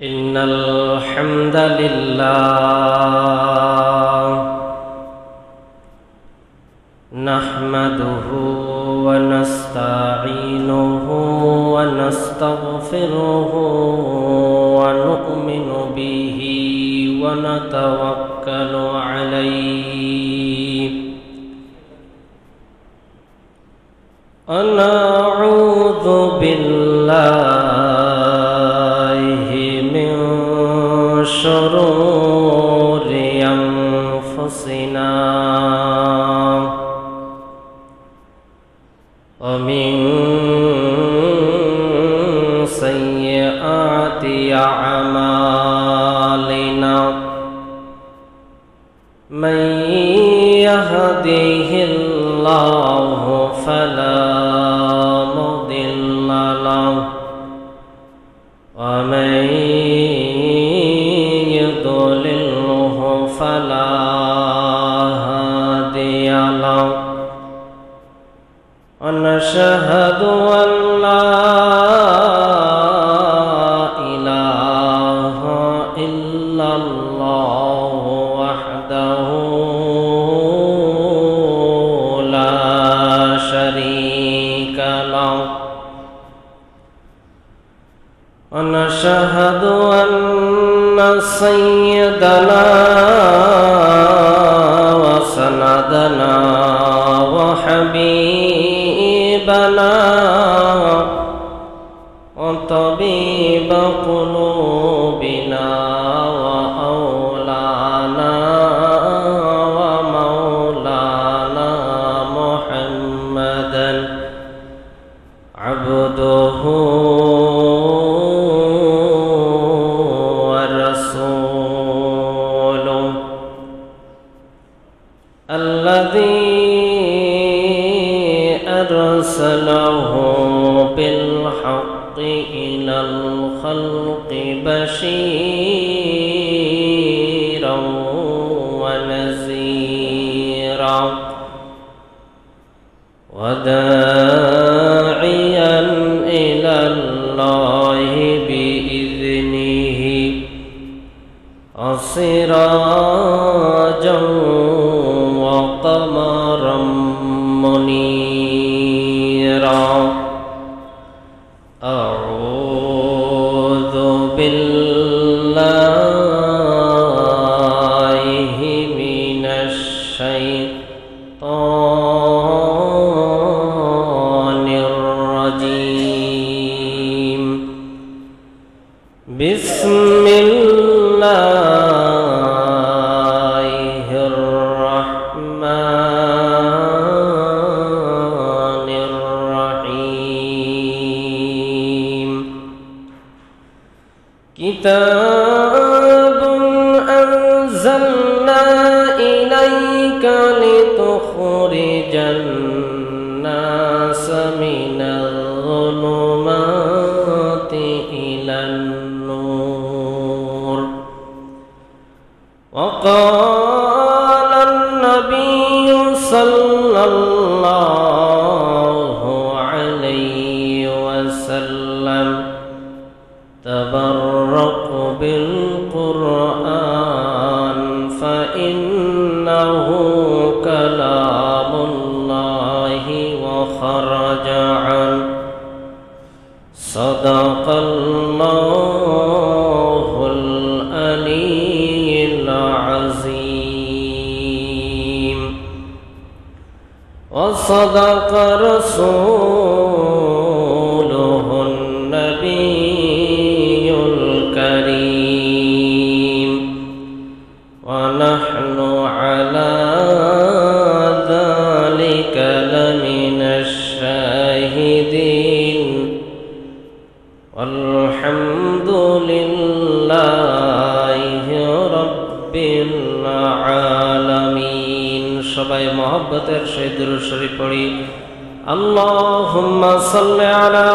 إن الحمد لله نحمده ونستعينه ونستغفره ونؤمن به ونتوكل عليه ونعوذ بالله من شرور أنفسنا ومن سيئات أعمالنا من يهده الله فلا مضل له ومن يضلله فلا هادي له ونشهد أن لا إله إلا الله وحده لا شريك له ونشهد أن سيدنا وسندنا وحبيبنا وطبيب قلوبنا وأولانا ومولانا محمدا عبده ورسوله الذي أرسله بالحق إلى الخلق بشيرا ونذيرا وداعيا إلى الله بإذنه وسراجا وقمرا منيرا أعوذ بالله من الشيطان الرجيم بسم الله الرحمن الرحيم كتاب أنزلنا إليك لتخرج الناس من الظلمات إلى النور وقال النبي صلى الله عليه وسلم تبرك بالقرآن فإنه كلام الله وخرج عنه صدق الله العلي العظيم وصدق رسوله النبي الكريم ونحن على ذلك لمن الشاهدين والحمد لله رب العالمين সবাই মহব্বতের সহিত দুরূদ শরীফ পড়ি اللهم صل على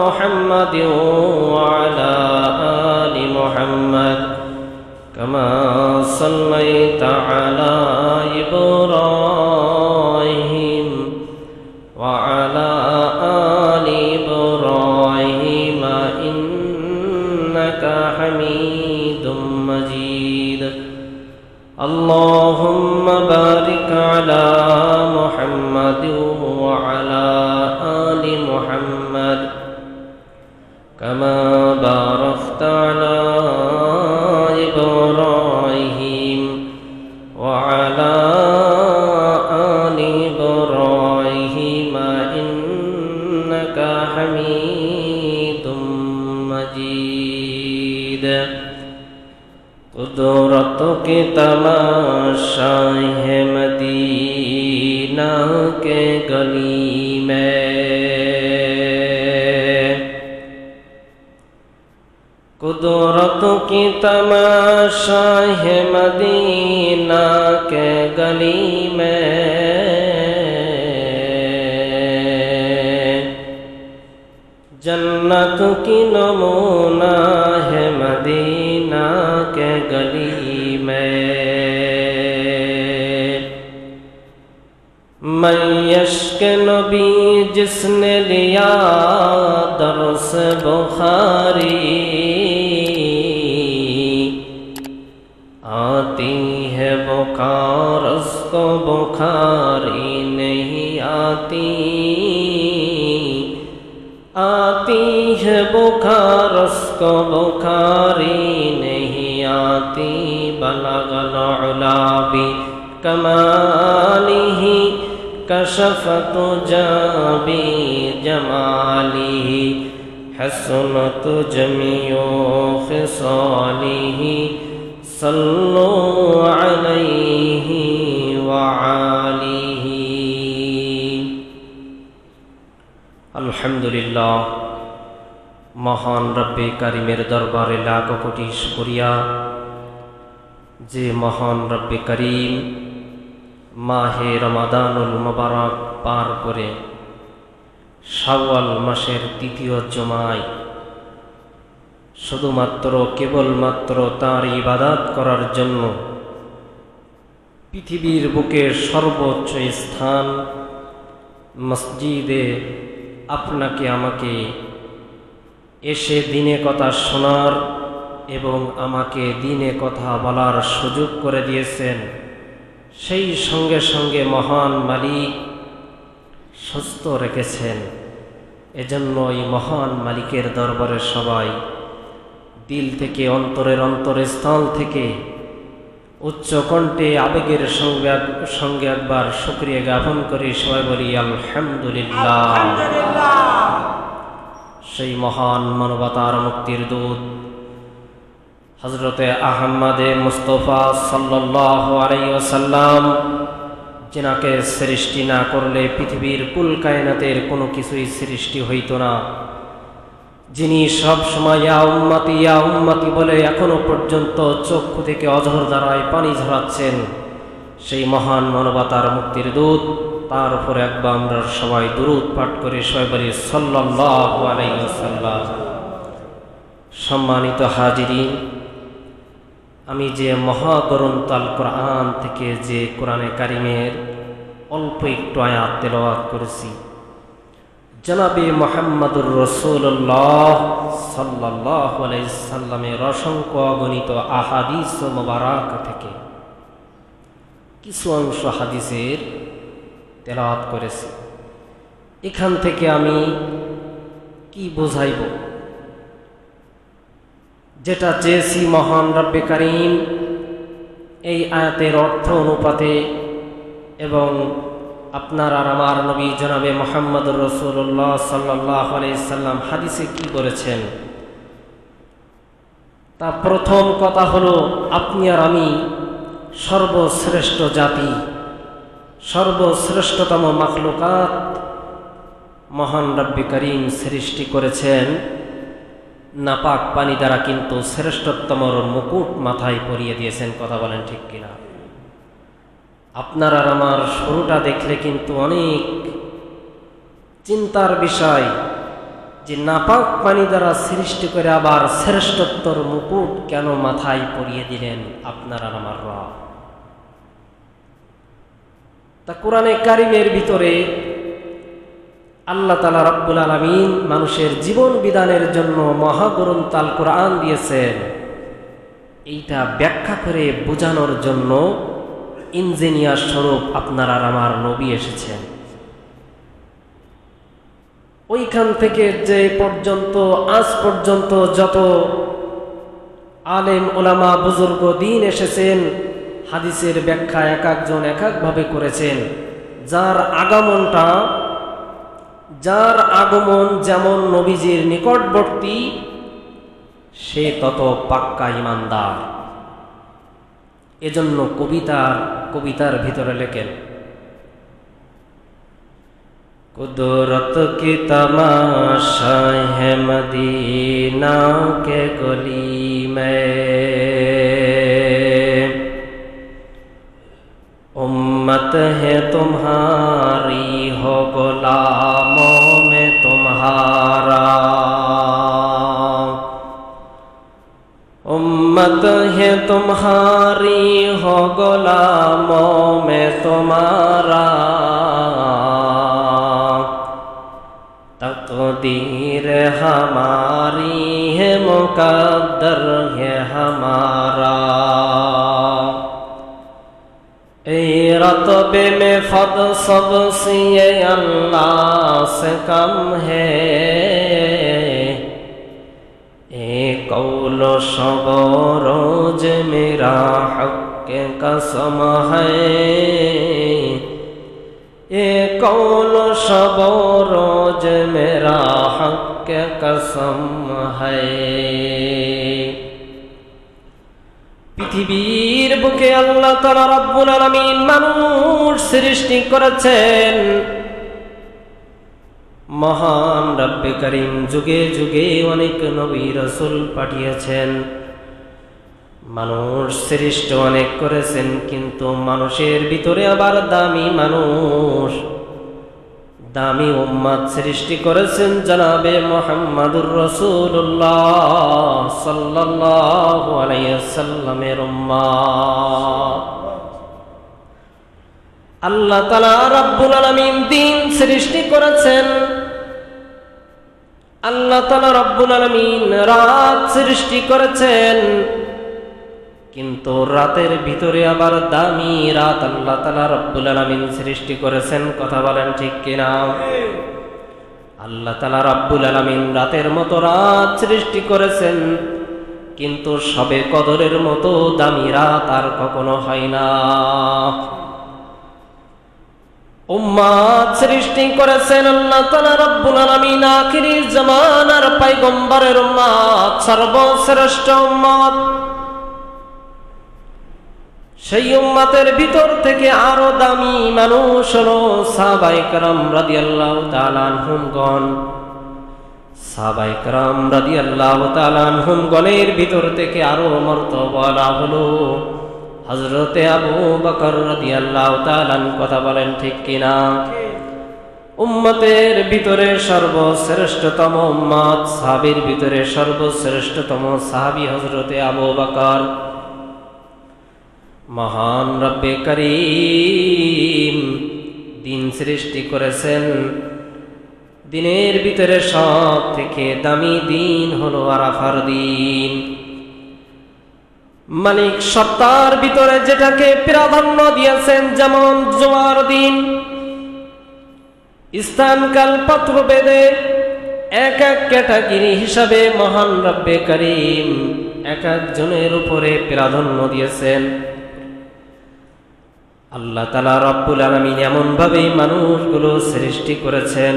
محمد وعلى آل محمد كما صليت على إبراهيم وعلى آل إبراهيم إنك إنك حميد مجيد اللهم بارك على محمد وعلى آل محمد كما باركت على إبراهيم وعلى آل إبراهيم إنك حميد مجيد कुदरतों की तमाशा है मदीना के गली में कुदरतों की तमाशा है मदीना के गली में जन्नत की नमूना है मदीना के गली में मैयश के नबी जिसने लिया दर्स बुखारी आती है बुखार उसको बुखारी नहीं आती आती है बुखार उसको बुखारी नहीं आती बलगल उला भी कमालिही कशफत जाबी जमालिही हसनत जमीओ खिसालिही सल्लु अलैहि व आलिही। अल्हम्दुलिल्लाह महान रब्बे करीमेर दरबारे लाखो कोटी शुक्रिया जे महान रब्बे करीम माहे रमादानुल मुबारक पार करे शाওয়াল मासेर तृतीय जुमाय शुधुमात्र केवलमात्र तार इबादत करार जन्य पृथिवीर बुके सर्वोच्च स्थान मस्जिदे आपनाके आमाके एशे दिने कथा शोनार एवं आमाके दिने कथा बलार सुयोग करे दिएছেন সেই সঙ্গে সঙ্গে মহান মালিক সুস্থ রেখেছেন এজন্য এই মহান মালিকের দরবারে সবাই দিল থেকে অন্তরের অন্তরস্থল থেকে উচ্চ কণ্ঠে আবেগের সঙ্গে একবার শুকরিয়া জ্ঞাপন করে সবাই বলি আলহামদুলিল্লাহ। সেই মহান মানবতার মুক্তির দূত হযরতে আহমদে মুস্তফা সাল্লাল্লাহু আলাইহি ওয়াসাল্লাম जिनाके सृष्टि ना करले पृथिवीर कुल कायनातेर कोनो किछुई सृष्टि हইতো ना जिनी सब समय या उम्मती बोले एखोनो पर्यन्त चक्षु थेके अझर धाराय पानी झराচ্ছেন সেই মহান মানবতার মুক্তির দূত तार ऊपर एकबार आमरा सबाई दुरूद पाठ करे सबाई बলি सल्लल्लाहु आलाइहि ওয়াসাল্লাম। सम्मानित हाजिरिन आमी जे महाग्रंथ आल कुरआन थेके जे कुराने कारिमेर अल्प एकटु आयात तेलाওয়াত करेছি जनाबे मुहम्मदुर रसूलुल्लाह सल्लल्लाहु आलाइहि साल्लामेर असंख्य अगणित आहादिस मुबारक थेके किछु अंश हादिसेर तेलाওয়াত करेছি। एखान थेके आमी कि बुझाइब जेटा चेয়েছি महान रब्बे करीम এই আয়াতের অর্থ অনুপাতে এবং আপনার আর আমার নবী জনাবে মুহাম্মদুর রাসূলুল্লাহ সাল্লাল্লাহু আলাইহি সাল্লাম হাদিসে কি বলেছেন তা প্রথম কথা হলো আপনি আর আমি সর্বশ্রেষ্ঠ জাতি সর্বশ্রেষ্ঠতম মাখলুকাত महान रब्बे करीम सृष्टि करेছেন नापाक पानी द्वारा किन्तु श्रेष्ठतमर मुकुट माथाय परिये दिएছেন कथा बोलें ठीक किना आपनार आर आमार शुरूटा देखले किन्तु अनेक चिंतार विषय जे नापाक पानी द्वारा सृष्टि करे आबार श्रेष्ठत्वर मुकुट केन माथाय परिये दिलेन आपनार आर आमार रब ता कुराने कारिमेर भितरे আল্লাহ তাআলা রাব্বুল আলামিন মানুষের জীবন বিধানের জন্য মহাগ্রন্থ আল কোরআন দিয়েছেন। এইটা ব্যাখ্যা করে বোঝানোর জন্য ইঞ্জিনিয়ার স্বরূপ আপনার আর আমার নবী এসেছেন। ওইখান থেকে যে পর্যন্ত আজ পর্যন্ত যত আলেম ওলামা বুজুর্গ দিন এসেছেন, হাদিসের ব্যাখ্যা এক একজন এক একভাবে করেছেন। যার আগমন যেমন নবীজির নিকটবর্তী, সে তত পাক্কা ইমানদার। এজন্য কবিতার ভিতরে লেখেন, কুদরত কি তমাশা है मदीना के गली में, उम्मत है तुम्हारी हो गुलामों में तुम्हारा, उम्मत है तुम्हारी हो गुलामों में तुम्हारा, तक़दीर हमारी है मुक़द्दर है हमारा, ए रतबे में फद सबसे ये अल्लाह से कम है, ए कौलो शब रोज मेरा हक़ कसम है, ए कौलो शब रोज मेरा हक़ कसम है। পৃথিবীর বুকে আল্লাহ তাআলা রাব্বুল আলামিন মানুষ সৃষ্টি করেছেন। মহান রব্বে করিম যুগে যুগে অনেক নবী রাসূল পাঠিয়েছেন, মানুষ সৃষ্ট অনেক করেছেন, কিন্তু মানুষের ভিতরে আবার দামি উম্মত সৃষ্টি করেছেন জনাবে মুহাম্মদুর রাসূলুল্লাহ সাল্লাল্লাহু আলাইহি ওয়াসাল্লামের উম্মত। আল্লাহ তাআলা রাব্বুল আলামিন দিন সৃষ্টি করেছেন, আল্লাহ তাআলা রাব্বুল আলামিন রাত সৃষ্টি করেছেন, কিন্তু রাতের ভিতরে আবার দামি রাত আল্লাহ তাআলা রাব্বুল আলামিন সৃষ্টি করেছেন। কথা বলেন ঠিক কিনা? আল্লাহ তাআলা রাব্বুল আলামিন রাতের মতো রাত সৃষ্টি করেছেন, কিন্তু সবে কদরের মতো দামি রাত আর কখনো হয় না। উম্মত সৃষ্টি করেছেন আল্লাহ তাআলা রাব্বুল আলামিন আখিরি জামানার পয়গম্বরের উম্মত, সর্বশ্রেষ্ঠ উম্মত। সেই উম্মতের ভিতর থেকে আরো দামি মানুষ হলো সাহাবায়ে কেরাম রাদিয়াল্লাহু তাআলা আনহুমগণ। সাহাবায়ে কেরাম রাদিয়াল্লাহু তাআলা আনহুমগণের ভিতর থেকে আরো মর্তবাওয়ালা হলো হযরতে আবু বকর রাদিয়াল্লাহু তাআলা। কথা বলেন ঠিক কিনা? উম্মতের ভিতরে সর্বশ্রেষ্ঠতম উম্মত, সাহাবীর ভিতরে সর্বশ্রেষ্ঠতম সাহাবী হযরতে আবু বকর। মহান রব্বে করিম দিন সৃষ্টি করেছেন, দিনের ভিতরে সব থেকে দামি দিন হলো আরাফার দিন। মালিক সপ্তাহের ভিতরে যেটাকে প্রাধান্য দিয়েছেন, যেমন জুমার দিন স্থানকাল পাত্র বেদে এক এক ক্যাটাগরি হিসাবে মহান রব্বে করিম এক একজনের উপরে প্রাধান্য দিয়েছেন। আল্লাহ তাআলা রাব্বুল আলামিন এমন ভাবে মানুষগুলো সৃষ্টি করেছেন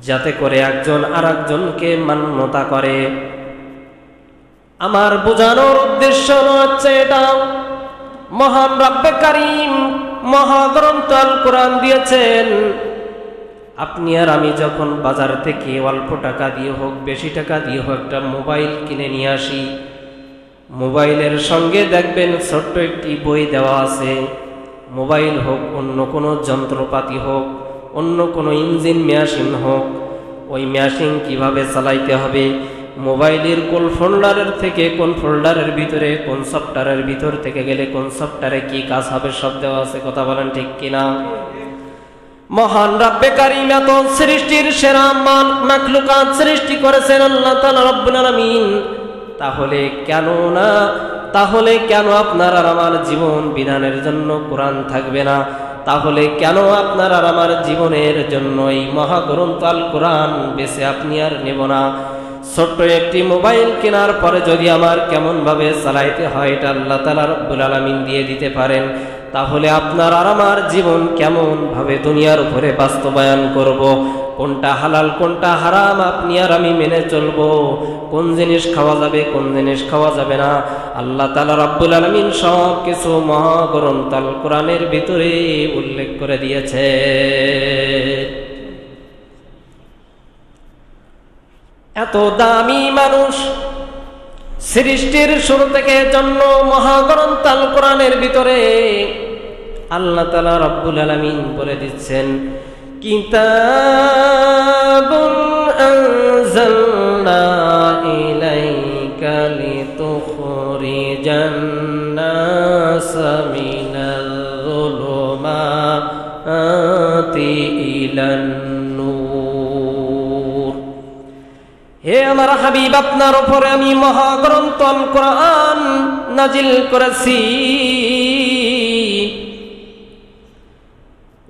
যাতে করে একজন আরেকজনকে মান্যতা করে। আমার বোঝানোর উদ্দেশ্য হচ্ছে এটা, মহান রব্বে কারীম মহাগ্রন্থ আল কোরআন দিয়েছেন। আপনি আর আমি যখন বাজার থেকে অল্প টাকা দিয়ে হোক বেশি টাকা দিয়ে হোক একটা মোবাইল কিনে নিয়ে আসি, মোবাইলের সঙ্গে দেখবেন ছোট্ট একটি বই দেওয়া আছে। মোবাইল হোক, অন্য কোনো যন্ত্রপাতি হোক, অন্য কোনো ইঞ্জিন মেশিন হোক, ওই মেশিন কিভাবে চালাইতে হবে, মোবাইলের কোন ফোল্ডারের থেকে কোন ফোল্ডারের ভিতরে, কোন সফটওয়্যারের ভিতর থেকে গেলে কোন সফটওয়্যারে কি কাজ হবে সব দেওয়া আছে। কথা বলেন ঠিক কিনা? মহান রব্বে কারীম এত সৃষ্টির সেরা মাখলুকাত সৃষ্টি করেছেন আল্লাহ তাআলা রব্বুল আলামিন। তাহলে কেন আপনার আর আমার জীবন বিধানের জন্য কোরআন থাকবে না? তাহলে কেন আপনার আর আমার জীবনের জন্য এই মহাগ্রন্থ আল কোরআন বেছে আপনি আর নেব না? ছোট্ট একটি মোবাইল কেনার পরে যদি আমার কেমন ভাবে চালাইতে হয় এটা আল্লাহ তাআলা রব্বুল আলামিন দিয়ে দিতে পারেন, তাহলে আপনার আর আমার জীবন কেমন ভাবে দুনিয়ার উপরে বাস্তবায়ন করব? কোনটা হালাল কোনটা হারাম আপনি আর আমি মেনে চলবো? কোন জিনিস খাওয়া যাবে কোন জিনিস খাওয়া যাবে না আল্লাহ তাআলা রব্বুল আলামিন সব কিছু মহাগ্রন্থ আল কোরআনের ভিতরে উল্লেখ করে দিয়েছে। এত দামি মানুষ সৃষ্টির শুরু থেকে জন্ম মহাগ্রন্থ আল কোরআনের ভিতরে আল্লাহ তাআলা রব্বুল আলামিন বলে দিচ্ছেন, কিতাবুন আনজালনা ইলাইকা লিতুখরিজান নাসা মিনাল যুলুমাতি ইলান নূর। হে আমার হাবিব, আপনার উপরে আমি মহাগ্রন্থ আল কোরআন নাজিল করেছি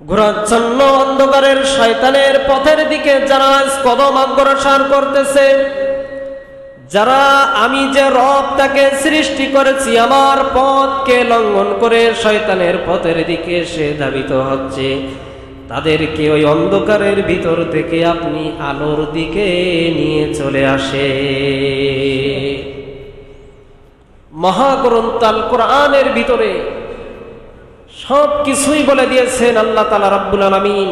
ঘোরাচ্ছন্ন অন্ধকারের শয়তানের পথের দিকে যারা কদম অগ্রসর করতেছে, যারা আমি যে রব তাকে সৃষ্টি করেছি আমার পথকে লঙ্ঘন করে শয়তানের পথের দিকে সে ধাবিত হচ্ছে, তাদেরকে ওই অন্ধকারের ভিতর থেকে আপনি আলোর দিকে নিয়ে চলে আসে। মহাগ্রন্থ আল কোরআনের ভিতরে সব কিছুই বলে দিয়েছেন আল্লাহ তাআলা রব্বুল আলামিন।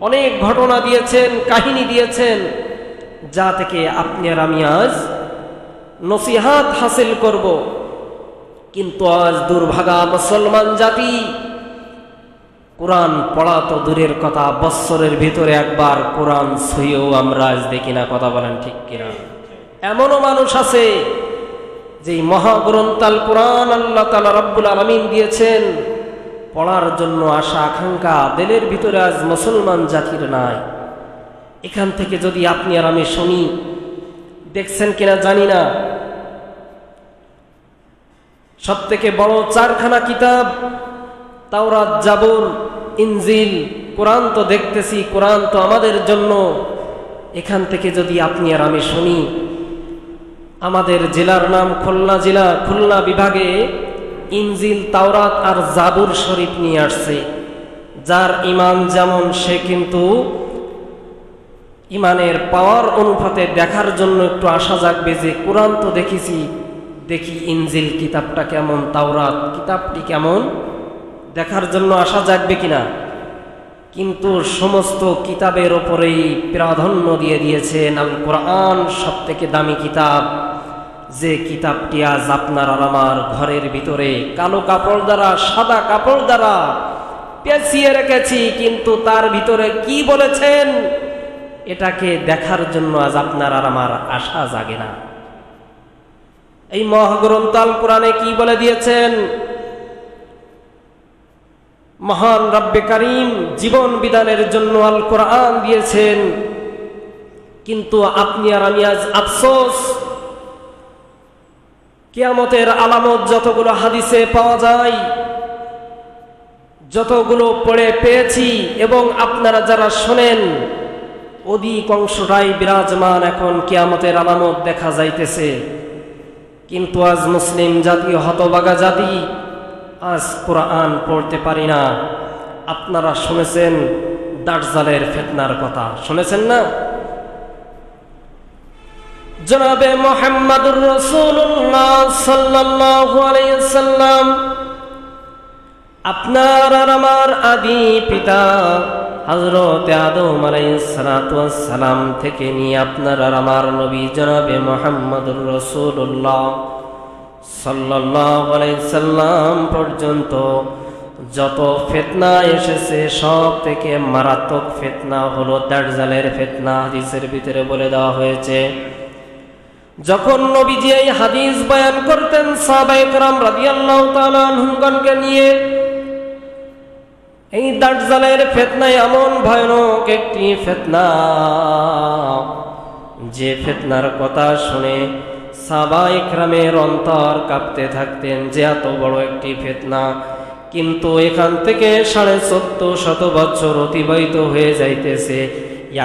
অনেক ঘটনা দিয়েছেন, কাহিনী দিয়েছেন, যা থেকে আপনি আর আমি আজ নসিহাত হাসিল করব। কিন্তু আজ দুর্ভাগা মুসলমান জাতি কোরআন পড়া তো দূরের কথা, বৎসরের ভিতরে একবার কোরআন ছুঁয়েও আমরা আজ দেখি না। কথা বলেন ঠিক কিনা? এমনও মানুষ আছে যে মহাগ্রন্থ আল কোরআন আল্লাহ তাআলা রব্বুল আলামিন দিয়েছেন, পড়ার জন্য আশা আকাঙ্ক্ষা দিলের ভিতরে আজ মুসলমান জাতির নাই। এখান থেকে যদি আপনি আর আমি শুনি, দেখছেন কিনা জানি না, সব থেকে বড় চারখানা কিতাব তাওরাত, জাবুর, ইনজিল, কোরআন তো দেখতেছি, কোরআন তো আমাদের জন্য। এখান থেকে যদি আপনি আর আমি শুনি, আমাদের জেলার নাম খুলনা জেলা, খুলনা বিভাগে ইনজিল, তাওরাত আর জাবুর শরীফ নিয়ে আসছে। যার ইমান যেমন সে কিন্তু ইমানের পাওয়ার অনুপাতে দেখার জন্য একটু আশা জাগবে যে কোরআন তো দেখেছি, দেখি ইনজিল কিতাবটা কেমন, তাওরাত কিতাবটি কেমন, দেখার জন্য আশা জাগবে কিনা। কিন্তু সমস্ত কিতাবের ওপরেই প্রাধান্য দিয়ে দিয়েছেন আল কোরআন সব থেকে দামি কিতাব, যে কিতাবটি আজ আপনার আর আমার ঘরের ভিতরে কালো কাপড় দ্বারা, সাদা কাপড় দ্বারা পেঁচিয়ে রেখেছি, কিন্তু তার ভিতরে কি বলেছেন এটাকে দেখার জন্য আজ আপনার আর আমার আশা জাগে না। এই মহাগ্রন্থ আল কোরআনে কি বলে দিয়েছেন? মহান রব্বে কারীম জীবন বিধানের জন্য আল কোরআন দিয়েছেন, কিন্তু আপনি আর আমি আজ আফসোস, কিয়ামতের আলামত যতগুলো হাদিসে পাওয়া যায়, যতগুলো পড়ে পেয়েছি এবং আপনারা যারা শোনেন, অধিকাংশটাই বিরাজমান এখন কিয়ামতের আলামত দেখা যাইতেছে। কিন্তু আজ মুসলিম জাতি, হতভাগা জাতি, আজ কোরআন পড়তে পারি না। আপনারা শুনেছেন দাজ্জালের ফিতনার কথা, শুনেছেন না? জনাবে মুহাম্মদুর রাসূলুল্লাহ সাল্লাল্লাহু আলাইহি ওয়াসাল্লাম, আপনার আর আমার আদি পিতা হযরত আদম আলাইহিস সালাতু ওয়াস সালাম থেকে নিয়ে আপনার আর আমার নবী জনাবে মুহাম্মদুর রাসূলুল্লাহ সাল্লাল্লাহু আলাইহি সাল্লাম পর্যন্ত যত ফিতনা এসেছে, সব থেকে মারাত্মক ফিতনা হলো দাজ্জালের ফিতনা। হাদিসের ভিতরে বলে দেওয়া হয়েছে, যখন নবীজি এই হাদিস বয়ান করতেন সাহাবায়ে কেরাম রাদিয়াল্লাহু তাআলা আনহুমগণকে নিয়ে, এই দাজ্জালের ফিতনা এমন ভয়ানক একটি ফিতনা, যে ফিতনার কথা শুনে সাহাবায়ে ইকরামের অন্তর কাঁপতে থাকতেন, যে এত বড় একটি ফিতনা। কিন্তু এখান থেকে 1450 বছর অতিবাহিত হয়ে যাইতেছে,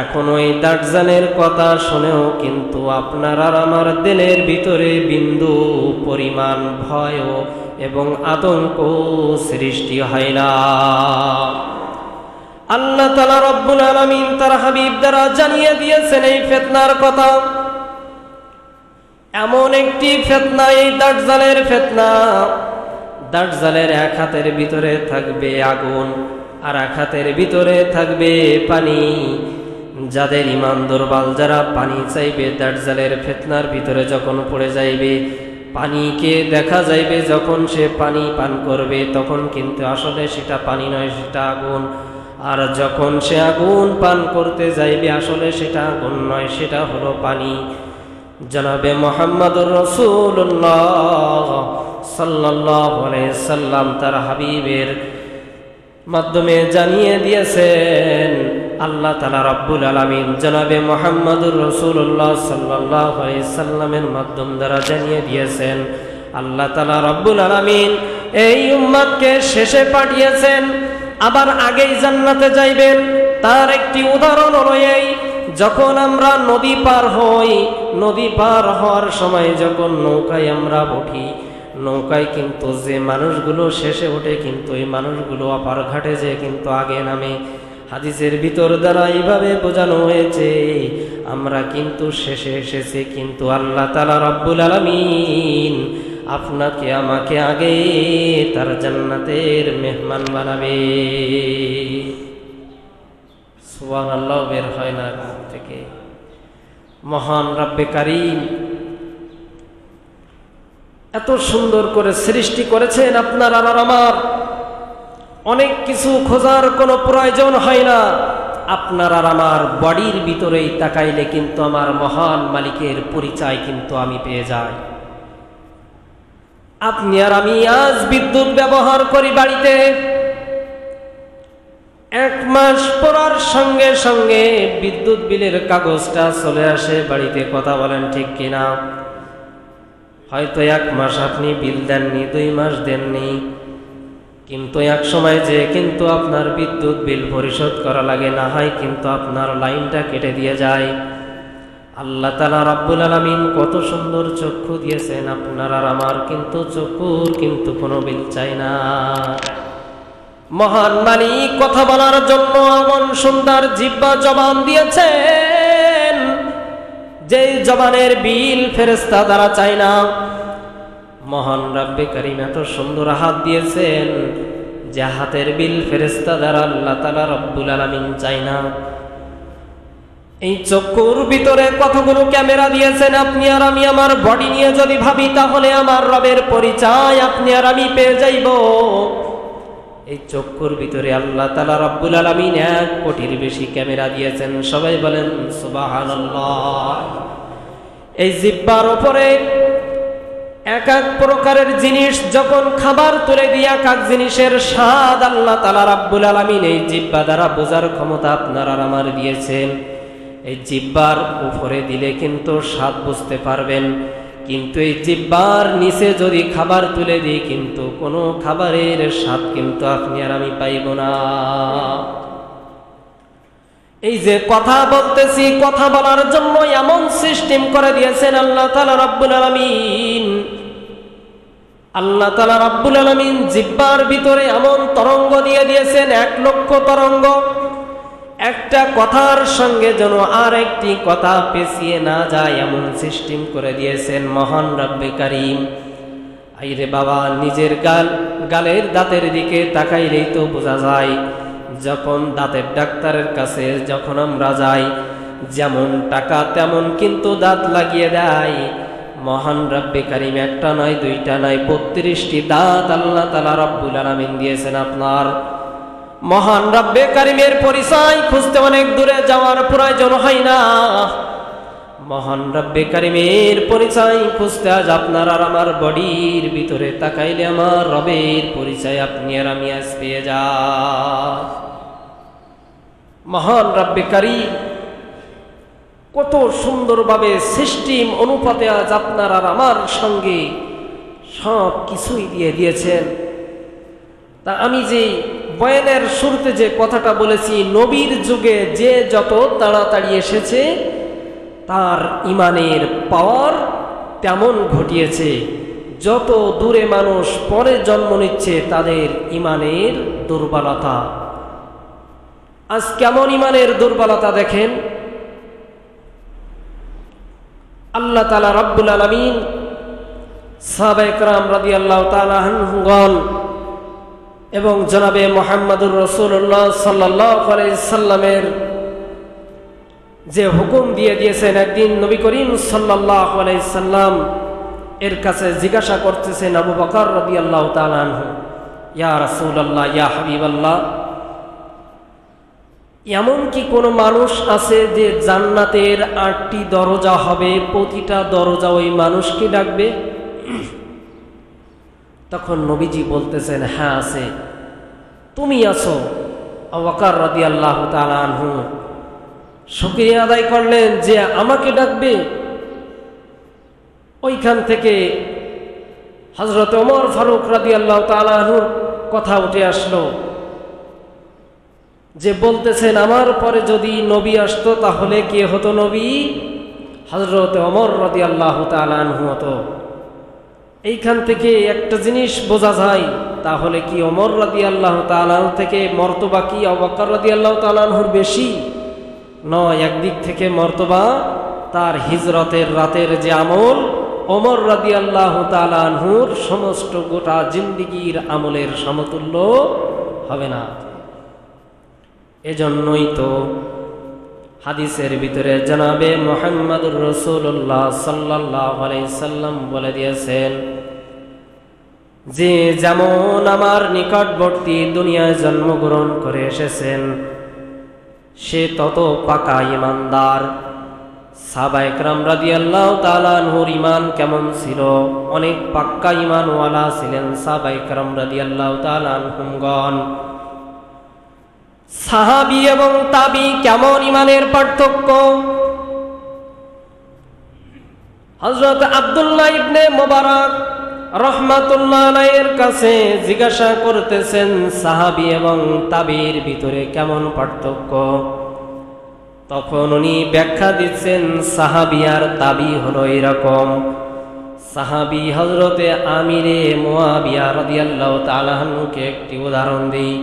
এখনো এই দাজ্জালের কথা শুনেও কিন্তু আপনার আর আমার দিলের ভিতরে বিন্দু পরিমাণ ভয় এবং আতঙ্ক সৃষ্টি হয় না। আল্লাহ তাআলা রব্বুল আলামিন তার হাবিব দ্বারা জানিয়ে দিয়েছেন এই ফিতনার কথা। এমন একটি ফিতনা এই দাজ্জালের ফিতনা, দাজ্জালের এক হাতের ভিতরে থাকবে আগুন আর এক হাতের ভিতরে থাকবে পানি। যাদের ঈমান দুর্বল, যারা পানি চাইবে, দাজ্জালের ফিতনার ভিতরে যখন পড়ে যাইবে, পানিকে দেখা যাইবে যখন সে পানি পান করবে, তখন কিন্তু আসলে সেটা পানি নয়, সেটা আগুন। আর যখন সে আগুন পান করতে যাইবে, আসলে সেটা আগুন নয়, সেটা হলো পানি। জনাবে মুহাম্মদুর রাসূলুল্লাহ সাল্লাল্লাহু আলাইহি সাল্লাম তার হাবিবের মাধ্যমে জানিয়ে দিয়েছেন। আল্লাহ তাআলা রব্বুল আলামিন জনাবে মুহাম্মদুর রাসূলুল্লাহ সাল্লাল্লাহু আলাইহি সাল্লামের মাধ্যম দ্বারা জানিয়ে দিয়েছেন। আল্লাহ তাআলা রব্বুল আলামিন এই উম্মতকে শেষে পাঠিয়েছেন, আবার আগেই জান্নাতে যাইবেন। তার একটি উদাহরণ হলো এই, যখন আমরা নদী পার হই, নদী পার হওয়ার সময় যখন নৌকায় আমরা উঠি, নৌকায় কিন্তু যে মানুষগুলো শেষে ওঠে, কিন্তু এই মানুষগুলো অপার ঘাটে যে কিন্তু আগে নামে। হাদিসের ভিতর দ্বারা এইভাবে বোঝানো হয়েছে আমরা কিন্তু শেষে এসেছি, কিন্তু আল্লাহ তাআলা রব্বুল আলামিন আপনাকে আমাকে আগে তার জান্নাতের মেহমান বানাবে। সুবহানাল্লাহ বের হয় না থেকে। মহান রব্বে কারীম এত সুন্দর করে সৃষ্টি করেছেন আপনার আর আমার, অনেক কিছু খোঁজার কোনো প্রয়োজন হয় না। আপনার আর আমার বডির ভিতরেই তাকাইলে কিন্তু আমার মহান মালিকের পরিচয় কিন্তু আমি পেয়ে যাই। আপনি আর আমি আজ বিদ্যুৎ ব্যবহার করি বাড়িতে, 1 মাস পড়ার সঙ্গে সঙ্গে বিদ্যুৎ বিলের কাগজটা চলে আসে বাড়িতে। কথা বলেন ঠিক কিনা? হয়তো 1 মাস আপনি বিল দেননি, 2 মাস দেননি, কিন্তু এক সময় যে কিন্তু আপনার বিদ্যুৎ বিল পরিশোধ করা লাগে, না হয় কিন্তু আপনার লাইনটা কেটে দিয়ে যায়। আল্লাহ তাআলা রব্বুল আলামিন কত সুন্দর চক্ষু দিয়েছেন আপনার আর আমার, কিন্তু চক্ষুর কিন্তু কোনো বিল চাই না। মহান মালিক কথা বলার জন্য এমন সুন্দর জিহ্বা জবান দিয়েছেন, যেই জবানের বিল ফেরেশতা দ্বারা চাই না। মহান রব্বে কারীম এত সুন্দর হাত দিয়েছেন, যে হাতের বিল ফেরেশতা দ্বারা আল্লাহ তাআলা রব্বুল আলামিন চাই না। এই চক্ষুর ভিতরে কতগুলো ক্যামেরা দিয়েছেন। আপনি আর আমি আমার বডি নিয়ে যদি ভাবি, তাহলে আমার রবের পরিচয় আপনি আর আমি পেয়ে যাইব। এই চক্ষুর ভিতরে আল্লাহ তাআলা রব্বুল আলামিন 1 কোটির বেশি ক্যামেরা দিয়েছেন। সবাই বলেন সুবহানাল্লাহ। এই জিহ্বার উপরে এক এক প্রকারের জিনিস, যখন খাবার তুলে দিয়ে এক এক জিনিসের স্বাদ আল্লাহ তাআলা রব্বুল আলামিন এই জিহ্বা দ্বারা বোঝার ক্ষমতা আপনার আর আমার দিয়েছেন। এই জিহ্বার উপরে দিলে কিন্তু স্বাদ বুঝতে পারবেন, কিন্তু এই জিহ্বার নিচে যদি খাবার তুলে দিই, কিন্তু কোনো খাবারের স্বাদ কিন্তু আপনি আর আমি পাইব না। এই যে কথা বলতেছি, কথা বলার জন্য এমন সিস্টেম করে দিয়েছেন আল্লাহ তাআলা রব্বুল আলামিন। আল্লাহ তাআলা রব্বুল আলামিন জিহ্বার ভিতরে এমন তরঙ্গ দিয়ে দিয়েছেন, 1 লক্ষ তরঙ্গ। একটা কথার সঙ্গে যেন আর একটি কথা পেছিয়ে না যায়, এমন সিস্টেম করে দিয়েছেন মহান রব্বে কারীম। আইরে বাবা, নিজের গালের দাঁতের দিকে তাকাইলেই তো বোঝা যায়। যখন দাঁতের ডাক্তারের কাছে যখন আমরা যাই, যেমন টাকা তেমন কিন্তু দাঁত লাগিয়ে দেয়। মহান রব্বে কারীম একটা নয়, 2টা নয়, 32টি দাঁত আল্লাহ তাআলা রব্বুল আলামিন দিয়েছেন আপনার। মহান রব্বে কারীমের পরিচয় খুঁজতে অনেক দূরে যাওয়ার প্রয়োজন হয় না। মহান রব্বে কারিমের পরিচয় খুঁজতে আজ আপনার আর আমার বডির ভিতরে তাকাইলে আমার রবের পরিচয় আপনি আর আমি আজ পেয়ে যাই। মহান রব্বে কারিম কত সুন্দরভাবে সিস্টেম অনুপাতে আজ আপনার আর আমার সঙ্গে সব কিছুই দিয়ে দিয়েছেন। তা আমি যে বয়ানের শুরুতে যে কথাটা বলেছি, নবীর যুগে যে যত তাড়াতাড়ি এসেছে তার ইমানের পাওয়ার তেমন ঘটিয়েছে, যত দূরে মানুষ পরে জন্ম নিচ্ছে তাদের ইমানের দুর্বলতা। আজ কেমন ইমানের দুর্বলতা দেখেন। আল্লাহ তাআলা রাব্বুল আলামিন সাহাবায়ে কেরাম রাদিয়াল্লাহু তাআলা আনহুগণ এবং জনাবে মুহাম্মদুর রাসূলুল্লাহ সাল্লাল্লাহু আলাইহি সাল্লামের যে হুকুম দিয়ে দিয়েছেন, একদিন নবী করিম সাল্লাল্লাহু আলাইহি সাল্লাম এর কাছে জিজ্ঞাসা করতেছেন আবু বকর রাদিয়াল্লাহু তাআলা আনহু, ইয়া রাসূলুল্লাহ, ইয়া হাবিবাল্লাহ, এমন কি কোনো মানুষ আছে যে জান্নাতের ৮টি দরজা হবে, প্রতিটা দরজা ওই মানুষকে ডাকবে? তখন নবীজি বলতেছেন, হ্যাঁ আছে, তুমি আছো। আবু বকর রাদিয়াল্লাহু তাআলা আনহু শুকরিয়া আদায় করলেন যে আমাকে ডাকবে। ওইখান থেকে হযরত ওমর ফারুক রাদিয়াল্লাহু তাআলা আনহুর কথা উঠে আসলো, যে বলতেছেন আমার পরে যদি নবী আসতো তাহলে কে হতো নবী? হযরত ওমর রাদিয়াল্লাহু তাআলা আনহু হতো। এইখান থেকে একটা জিনিস বোঝা যায়, তাহলে কি ওমর রাদিয়াল্লাহু তাআলা আনহু থেকে মর্তবা কি আবু বকর রাদিয়াল্লাহু তাআলা আনহুর বেশি? নয়, একদিক থেকে মর্তবা তার হিজরতের রাতের যে আমল, ওমর রাদিয়াল্লাহু তাআলা আনহুর সমস্ত গোটা জিন্দেগীর আমলের সমতুল্য হবে না। এজন্যই তো হাদিসের ভিতরে জনাবে মুহাম্মদুর রাসূলুল্লাহ সাল্লাল্লাহু আলাইহি সাল্লাম বলে দিয়েছেন যে যেমন আমার নিকটবর্তী দুনিয়ায় জন্মগ্রহণ করে এসেছেন সে তত পাকা ঈমানদার। সাহাবায়ে কেরাম রাদিয়াল্লাহু তাআলা আনহুর ঈমান কেমন ছিল? অনেক পাক্কা ঈমানওয়ালা ছিলেন সাহাবায়ে কেরাম রাদিয়াল্লাহু তাআলা আনহুমগণ। সাহাবী এবং তাবী কেমন ঈমানের পার্থক্য? হযরত আব্দুল্লাহ ইবনে মুবারক রাহমাতুল্লাহ আলাইহির কাছে জিজ্ঞাসা করতেছেন সাহাবী এবং তাবীর ভিতরে কেমন পার্থক্য। তখন উনি ব্যাখ্যা দিচ্ছেন সাহাবী আর তাবী হলো এরকম। সাহাবী হযরতে আমিরে মুয়াবিয়া রাদিয়াল্লাহু তাআলা আনহুকে একটি উদাহরণ দিই।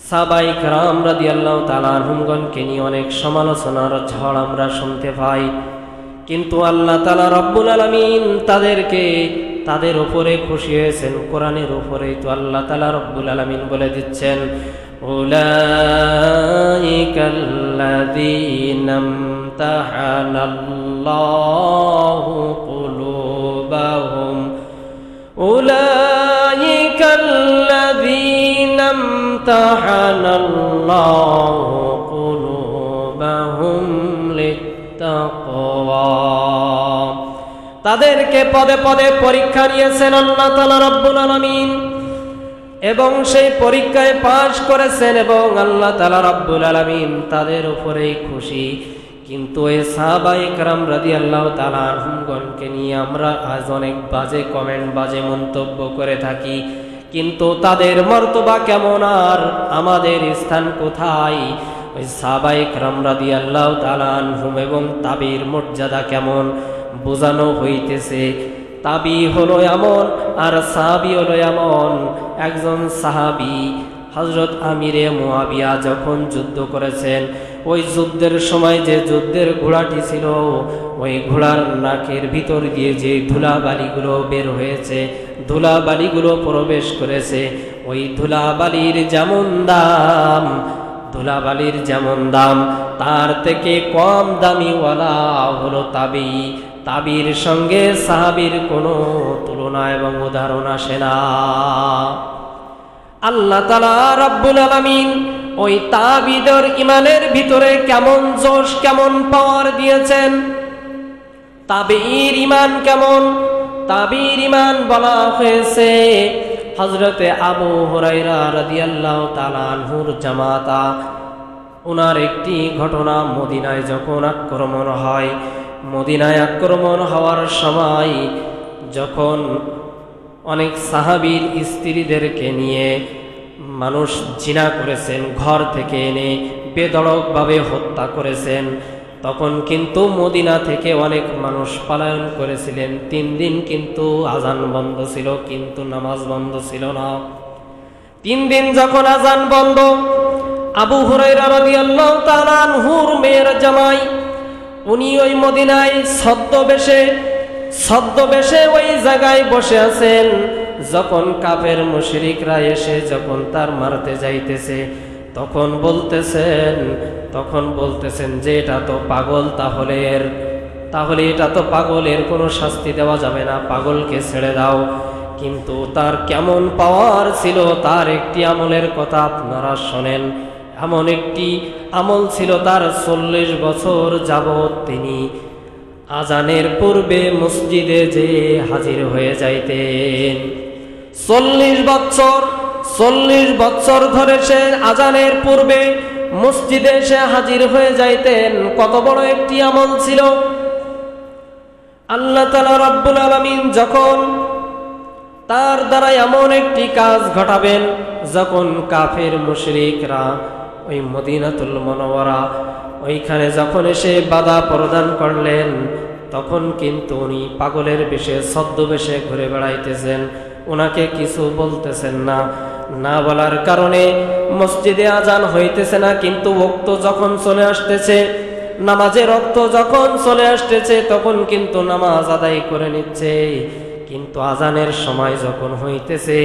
সাহাবায়ে কেরাম রাদিয়াল্লাহু তাআলা আনহুমগণকে নিয়ে অনেক সমালোচনার ঝড় আমরা শুনতে পাই, কিন্তু আল্লাহ তাআলা রব্বুল আলামিন তাদের উপরে খুশি হয়েছেন। কোরআনের উপরেই তো আল্লাহ তাআলা রব্বুল আলামিন বলে দিচ্ছেন, উলাইকাল্লাযীনা ইমতাহানাল্লাহু কুলুবাহুম উলাইকাল্লাযীনা ইমতাহানাল্লাহু কুলুবাহুম লিত্তাকওয়া। তাদেরকে পদে পদে পরীক্ষা নিয়েছেন আল্লাহ তাআলা রব্বুল আলামিন এবং সেই পরীক্ষায় পাশ করেছেন এবং আল্লাহ তাআলা রব্বুল আলামিন তাদের উপরেই খুশি। কিন্তু এই সাহাবায়ে কেরাম রাদিয়াল্লাহু তাআলা আনহুমগণকে নিয়ে আমরা আজ অনেক বাজে কমেন্ট, বাজে মন্তব্য করে থাকি, কিন্তু তাদের মর্তবা কেমন আর আমাদের স্থান কোথায়? ওই সাহাবায়ে কেরাম রাদিয়াল্লাহু তাআলা আনহুম এবং তাবীর মর্যাদা কেমন বোঝানো হইতেছে। তাবী হলো এমন আর সাহাবী হলো এমন। একজন সাহাবী হযরত আমিরে মুয়াবিয়া যখন যুদ্ধ করেছেন, ওই যুদ্ধের সময় যে যুদ্ধের ঘোড়াটি ছিল, ওই ঘোড়ার নাকের ভিতর দিয়ে যে ধুলাবালিগুলো বের হয়েছে, ধুলাবালিগুলো প্রবেশ করেছে, ওই ধুলাবালির যেমন দাম তার থেকে কম দামিওয়ালা হলো তাবী। তাবীর সঙ্গে সাহাবীর কোনো তুলনা এবং উদাহরণ আসে না। আল্লাহ তাআলা রব্বুল আলামিন ওই তাবীদের ঈমানের ভিতরে কেমন জোশ, কেমন পাওয়ার দিয়েছেন। তাবিঈর ঈমান কেমন? তাবিঈর ঈমান বলা হয়েছে হযরতে আবু হুরায়রা রাদিয়াল্লাহু তাআলা আনহুর জামাতা, ওনার একটি ঘটনা, মদিনায় যখন আক্রমণ হয়, মদিনায় আক্রমণ হওয়ার সময় যখন অনেক সাহাবীর স্ত্রীদেরকে নিয়ে মানুষ জিনা করেছেন, ঘর থেকে এনে বেধড়কভাবে হত্যা করেছেন, তখন কিন্তু মদিনা থেকে অনেক মানুষ পলায়ন করেছিলেন। 3 দিন কিন্তু আজান বন্ধ ছিল, কিন্তু নামাজ বন্ধ ছিল না। 3 দিন যখন আজান বন্ধ, আবু হুরায়রা রাদিয়াল্লাহু তাআলা আনহুর মেয়ের জামাই, উনি ওই মদিনায় ছদ্মবেশে ওই জায়গায় বসে আছেন। যখন কাফের মুশরিকরা এসে যখন তার মারতে যাইতেছে, তখন বলতেছেন যে এটা তো পাগল, তাহলে এটা তো পাগলের কোনো শাস্তি দেওয়া যাবে না, পাগলকে ছেড়ে দাও। কিন্তু তার কেমন পাওয়ার ছিল, তার একটি আমলের কথা আপনারা শোনেন। এমন একটি আমল ছিল তার, 40 বছর যাবৎ তিনি আজানের পূর্বে মসজিদে যে হাজির হয়ে যাইতেন। 40 বছর ধরে সে আজানের পূর্বে মসজিদে এসে হাজির হয়ে যাইতেন। কত বড় একটি আমল ছিল! আল্লাহ তাআলা রাব্বুল আলামিন যখন তার দ্বারা এমন একটি কাজ ঘটাবেন, যখন কাফের মুশরিকরা ওই মদিনাতুল মুনাওয়ারা ওইখানে যখন এসে বাধা প্রদান করলেন, তখন কিন্তু উনি পাগলের বেশে, ছদ্মবেশে ঘুরে বেড়াইতেছেন। ওনাকে কিছু বলতেছেন না, না বলার কারণে মসজিদে আজান হইতেছে না। কিন্তু ওক্ত যখন চলে আসতেছে, নামাজের ওক্ত যখন চলে আসতেছে, তখন কিন্তু নামাজ আদায় করে নিচ্ছে। কিন্তু আজানের সময় যখন হইতেছে,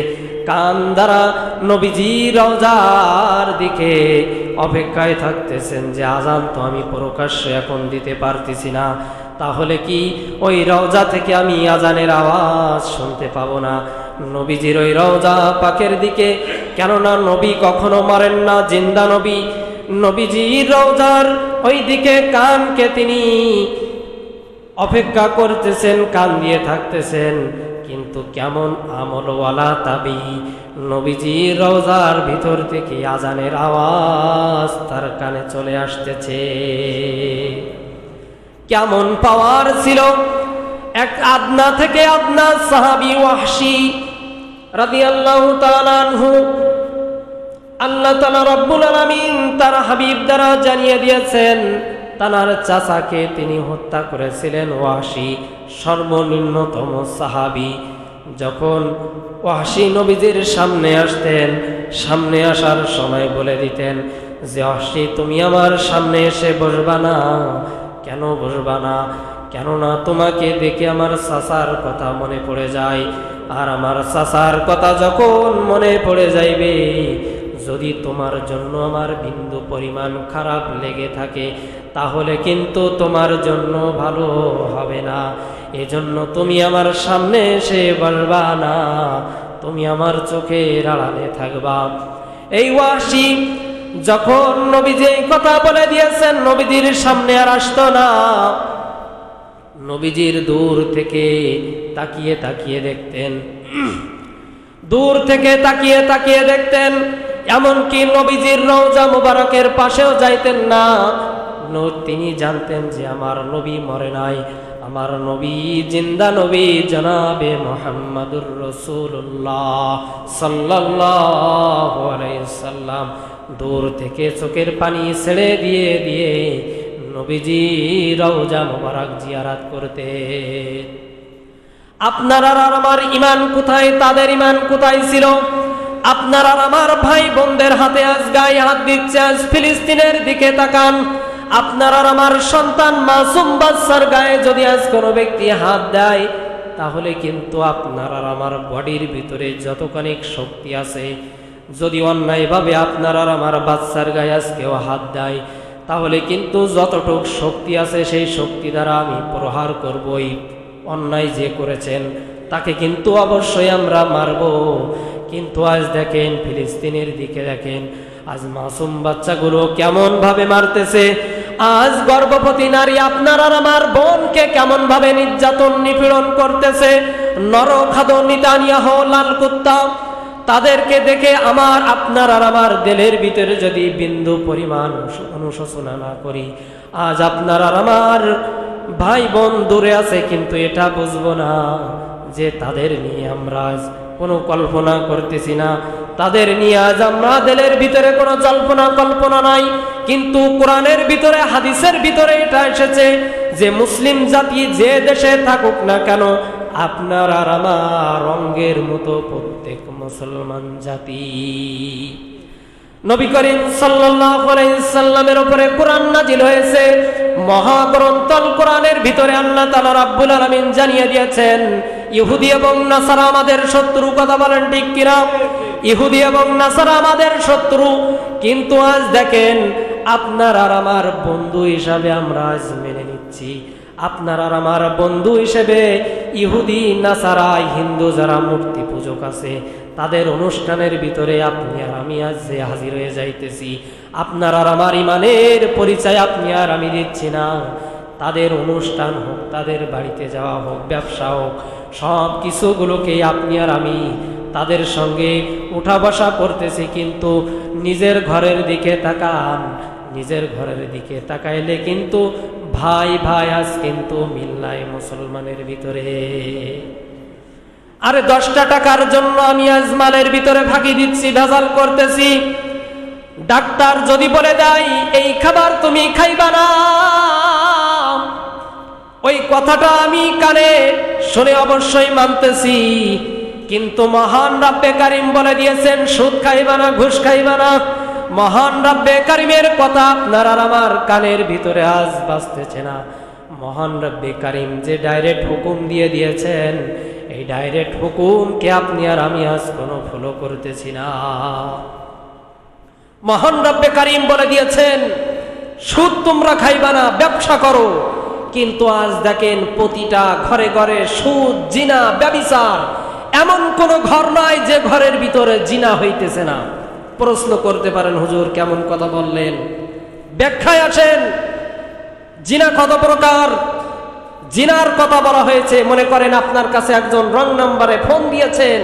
কান দ্বারা নবীজির রওজার দিকে অপেক্ষায় থাকতেছেন যে আজান তো আমি প্রকাশ্যে এখন দিতে পারতেছি না, তাহলে কি ওই রওজা থেকে আমি আজানের আওয়াজ শুনতে পাবো না? নবীজির ওই রওজা পাকের দিকে, কেননা নবী কখনো মারেন না, জিন্দা নবী, নবীজির রওজার ওই দিকে কানকে তিনি অপেক্ষা করতেছেন, কান দিয়ে থাকতেছেন। কিন্তু কেমন আমলওয়ালা তাবি, নবীজির রওজার ভিতর থেকে আজানের আওয়াজ তার কানে চলে আসতেছে। কেমন পাওয়ার ছিল! এক আদনা থেকে আদনা সাহাবী ওয়াহশী রাদিয়াল্লাহু তাআলা আনহু, আল্লাহ তাআলা রব্বুল আলামিন তার হাবিব দ্বারা জানিয়ে দিয়েছেন, তার চাচাকে তিনি হত্যা করেছিলেন। ওয়াহশী সর্বনিম্নতম সাহাবী। যখন ওয়াহশী নবীজির সামনে আসতেন, সামনে আসার সময় বলে দিতেন যে ওয়াহশী, তুমি আমার সামনে এসে বসবা না। কেন বসবা না? কেননা তোমাকে দেখে আমার চাচার কথা মনে পড়ে যায়, আর আমার চাচার কথা যখন মনে পড়ে যাইবে, যদি তোমার জন্য আমার বিন্দু পরিমাণ খারাপ লেগে থাকে, তাহলে কিন্তু তোমার জন্য ভালো হবে না। এজন্য তুমি আমার সামনে এসে বলবা না, তুমি আমার চোখের আড়ালে থাকবা। এই ওয়াহশী যখন নবীজি এই কথা বলে দিয়েছেন, নবীজির সামনে আর আসতো না। নবীজির দূর থেকে তাকিয়ে তাকিয়ে দেখতেন, দূর থেকে তাকিয়ে তাকিয়ে দেখতেন। এমনকি নবীজির রওজা মুবারকের পাশেও যাইতেন না। তিনি জানতেন যে আমার নবী মরে নাই, আমার নবী জিন্দা নবী জনাবে মুহাম্মাদুর রাসূলুল্লাহ সাল্লাল্লাহু আলাইহি সাল্লাম। দূর থেকে চোখের পানি ছেড়ে দিয়ে দিয়ে নবীজি রওজা মুবারক জিয়ারত করতে। আপনার আর আমার ঈমান কোথায়? তাদের ঈমান কোথায় ছিল? আপনার আর আমার ভাই বোনদের হাতে আজ গায়ে হাত দিচ্ছে, আজ ফিলিস্তিনের দিকে তাকান। আপনার আর আমার সন্তান মাসুম বাচ্চার গায়ে যদি আজ কোনো ব্যক্তি হাত দেয়, তাহলে কিন্তু আপনার আর আমার বডির ভিতরে যতখানি শক্তি আছে, যদি অন্যায়ভাবে আপনার আর আমার বাচ্চার গায়ে আজ কেউ হাত দেয়, তাহলে কিন্তু যতটুক শক্তি আছে সেই শক্তি দ্বারা আমি প্রহার করবই। অন্যায় যে করেছেন তাকে কিন্তু অবশ্যই আমরা মারব। কিন্তু আজ দেখেন, ফিলিস্তিনের দিকে দেখেন, আজ মাসুম বাচ্চাগুলো কেমন ভাবে মারতেছে। আজ গর্ভবতী নারী আপনার আর আমার বোনকে কেমন ভাবে নির্যাতন নিপীড়ন করতেছে। নরখাদ নেতানিয়াহু লাল কুত্তা, তাদেরকে দেখে আপনার আর আমার দিলের ভিতরে যদি বিন্দু পরিমাণ অনুশোচনা না করি, আজ আপনার আর আমার ভাই বোন দূরে আছে কিন্তু এটা বুঝবো না যে তাদের নিয়ে আমরা কোনো কল্পনা করতেছি না, তাদের নিয়ে আজ আমরা দিলের ভিতরে কোনো কল্পনা নাই। কিন্তু কোরআনের ভিতরে হাদিসের ভিতরে এটা এসেছে যে মুসলিম জাতি যে দেশে থাকুক না কেন, আপনার আর আমার রঙের মতো প্রত্যেক মুসলমান জাতি। নবী করিম সাল্লাল্লাহু আলাইহি সাল্লামের উপরে কোরআন নাজিল হয়েছে। মহাগ্রন্থ আল কোরআনের ভিতরে আল্লাহ তাআলা রাব্বুল আলামিন জানিয়ে দিয়েছেন ইহুদি এবং নাসারা আমাদের শত্রু। কথা বলেন ঠিক কিনা? ইহুদি এবং নাসারা আমাদের শত্রু, কিন্তু আজ দেখেন আপনার আর আমার বন্ধু হিসাবে আমরা আজ মেনে নিচ্ছি। আপনার আর আমার বন্ধু হিসেবে ইহুদি নাসারা হিন্দু যারা মূর্তি পূজক আছে তাদের অনুষ্ঠানের ভিতরে আপনি আর আমি আজ যে হাজির হয়ে যাইতেছি, আপনার আর আমার ইমানের পরিচয় আপনি আর আমি দিচ্ছি না। তাদের অনুষ্ঠান হোক, তাদের বাড়িতে যাওয়া হোক, ব্যবসা হোক, সব কিছুগুলোকে আপনি আর আমি তাদের সঙ্গে উঠা বসা করতেছি। কিন্তু নিজের ঘরের দিকে তাকান, নিজের ঘরের দিকে তাকাইলে কিন্তু ভাই ভাই আজ কিন্তু মিল নাই মুসলমানের ভিতরে। আরে 10টা টাকার জন্য আমি আজ মালের ভিতরে ফাঁকি দিচ্ছি, ভেজাল করতেছি। ডাক্তার যদি বলে দেয় এই খাবার তুমি খাইবা না, ওই কথাটা আমি কানে শুনে অবশ্যই মানতেছি, কিন্তু মহান রব্বে কারিম বলে দিয়েছেন সুদ খাইবা না, ঘুষ খাইবা না। মহান রব্বে কারিমের কথা আপনার আর আমার কানের ভিতরে আজ বাজতেছে না। মহান রব্বে কারিম যে ডাইরেক্ট হুকুম দিয়ে দিয়েছেন, এই ডাইরেক্ট হুকুমকে আপনি আর আমি আজ কোনো ফলো করতেছি না। মহান রব্বে কারিম বলে দিয়েছেন সুদ তোমরা খাইবা না, ব্যবসা করো, কিন্তু আজ দেখেন প্রতিটা ঘরে ঘরে সুদ, জিনা, ব্যভিচার, এমন কোন ঘর নাই যে ঘরের ভিতরে জিনা হইতেছে না। প্রশ্ন করতে পারেন হুজুর কেমন কথা বললেন, ব্যাখ্যায় আসেন। জিনা কত প্রকার? জিনার কথা বলা হয়েছে। মনে করেন আপনার কাছে একজন রং নাম্বারে ফোন দিয়েছেন,